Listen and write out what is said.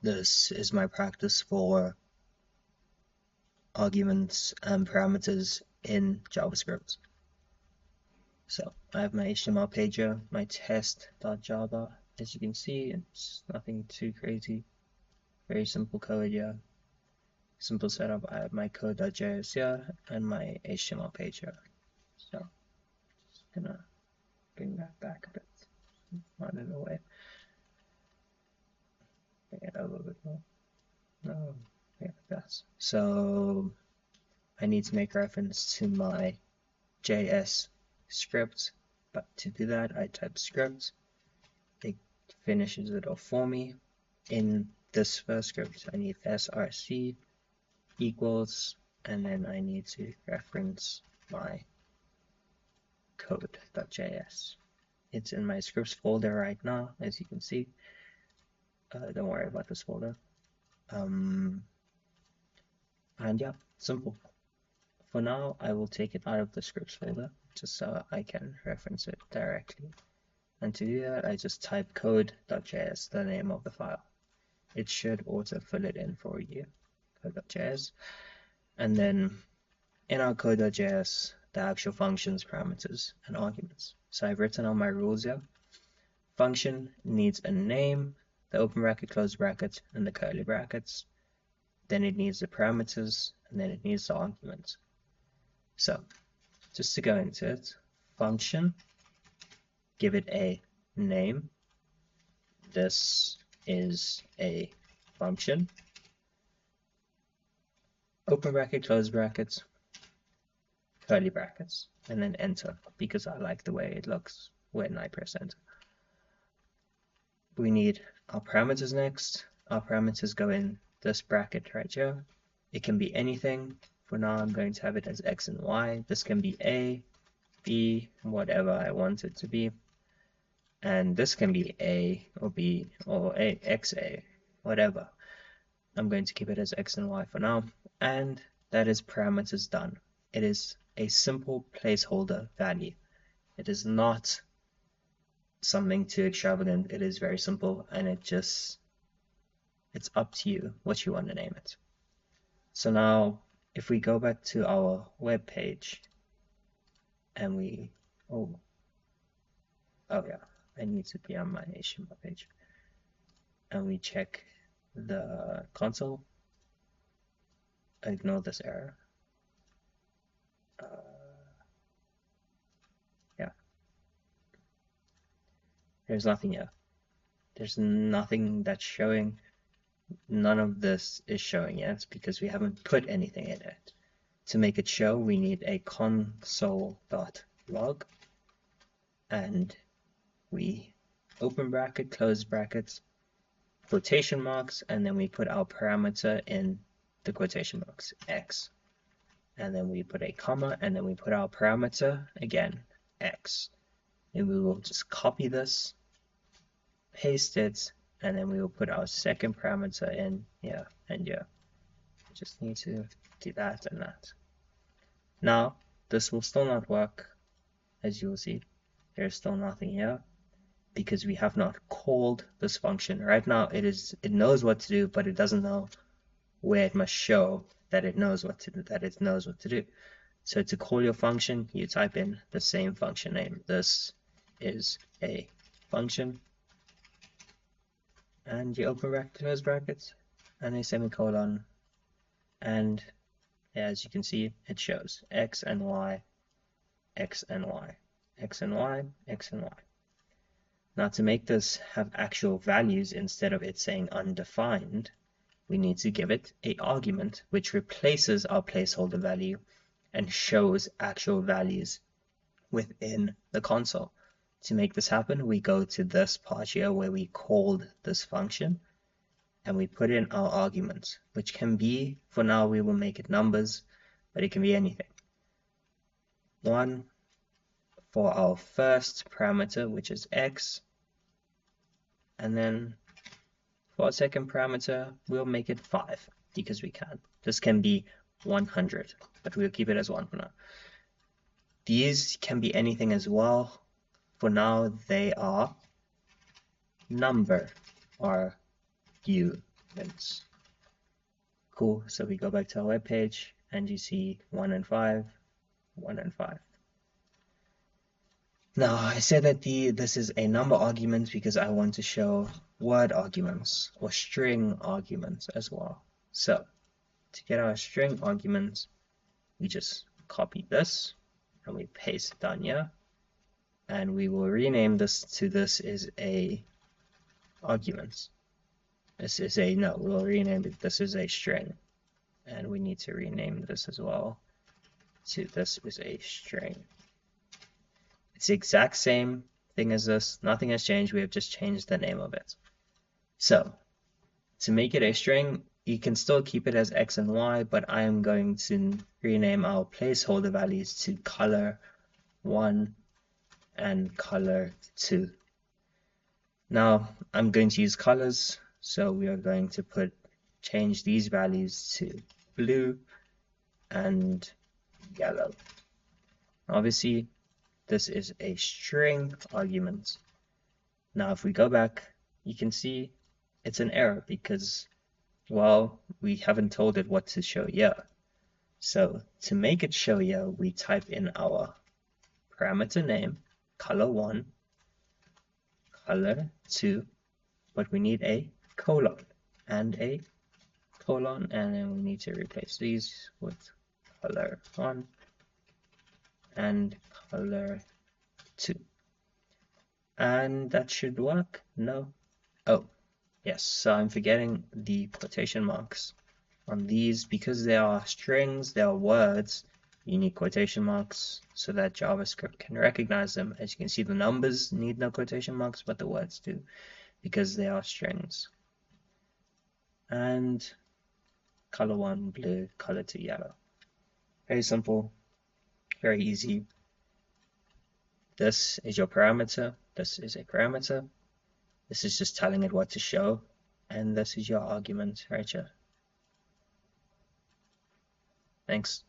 This is my practice for arguments and parameters in JavaScript. So I have my HTML page here, my test.java. As you can see, it's nothing too crazy. Very simple code here. Simple setup. I have my code.js here and my HTML page here. So just gonna bring that back a bit. Out of the way. Bring it a little bit more. No, yeah, that's so I need to make reference to my JS script, but to do that I type script. It finishes it off for me. In this first script I need src equals, and then I need to reference my code.js. It's in my scripts folder right now, as you can see. Don't worry about this folder. And yeah, simple. For now, I will take it out of the scripts folder just so I can reference it directly. And to do that, I just type code.js, the name of the file. It should auto fill it in for you, code.js. And then in our code.js, the actual functions, parameters, and arguments. So I've written all my rules here. Function needs a name, the open bracket, close bracket, and the curly brackets. Then it needs the parameters, and then it needs the arguments. So just to go into it, function, give it a name. This is a function. Open bracket, close brackets, curly brackets, and then enter, because I like the way it looks when I press enter. We need our parameters next. Our parameters go in this bracket right here. It can be anything. For now, I'm going to have it as x and y. This can be a, b, whatever I want it to be. And this can be a or b or a, xa, whatever. I'm going to keep it as x and y for now. And that is parameters done. It is a simple placeholder value. It is not something too extravagant. It is very simple, and it's up to you what you want to name it. So now if we go back to our web page and we oh yeah, I need to be on my HTML page, and we check the console, ignore this error. Yeah, there's nothing here. There's nothing that's showing. None of this is showing yet because we haven't put anything in it. To make it show, we need a console.log, and we open bracket, close brackets, quotation marks, and then we put our parameter in the quotation marks, x. And then we put a comma, and then we put our parameter, again, x. And we will just copy this, paste it, and then we will put our second parameter in here and here. Just need to do that and that. Now, this will still not work, as you will see. There's still nothing here because we have not called this function. Right now, it knows what to do, but it doesn't know where it must show that it knows what to do. So to call your function, you type in the same function name. This is a function, and you open bracket, close brackets, and a semicolon, and as you can see, it shows x and y, x and y, x and y, x and y. Now to make this have actual values instead of it saying undefined, we need to give it an argument which replaces our placeholder value and shows actual values within the console. To make this happen, we go to this part here where we called this function, and we put in our arguments, which can be, for now we will make it numbers, but it can be anything. One for our first parameter, which is x, and then for our second parameter, we'll make it 5 because we can. This can be 100, but we'll keep it as 1 for now. These can be anything as well. For now, they are number arguments. arguments. Cool, so we go back to our web page and you see 1 and 5, 1 and 5. Now I said that this is a number argument because I want to show word arguments or string arguments as well. So to get our string arguments, we just copy this and we paste it down here, and we will rename this to this is a arguments. This is a, no, we'll rename it, this is a string. And we need to rename this as well to this is a string. It's the exact same thing as this. Nothing has changed. We have just changed the name of it. So to make it a string, you can still keep it as X and Y, but I am going to rename our placeholder values to color1 and color2. Now I'm going to use colors, so we are going to change these values to blue and yellow. Obviously, this is a string argument. Now, if we go back, you can see it's an error because, well, we haven't told it what to show here. So to make it show here, we type in our parameter name, color1, color2, but we need a colon, and then we need to replace these with color1 and color2. And that should work. No. Oh, yes. So I'm forgetting the quotation marks on these because they are strings, they are words. You need quotation marks so that JavaScript can recognize them. As you can see, the numbers need no quotation marks, but the words do because they are strings. And color1 blue, color2 yellow. Very simple, very easy. This is your parameter. This is a parameter. This is just telling it what to show. And this is your argument right here. Thanks.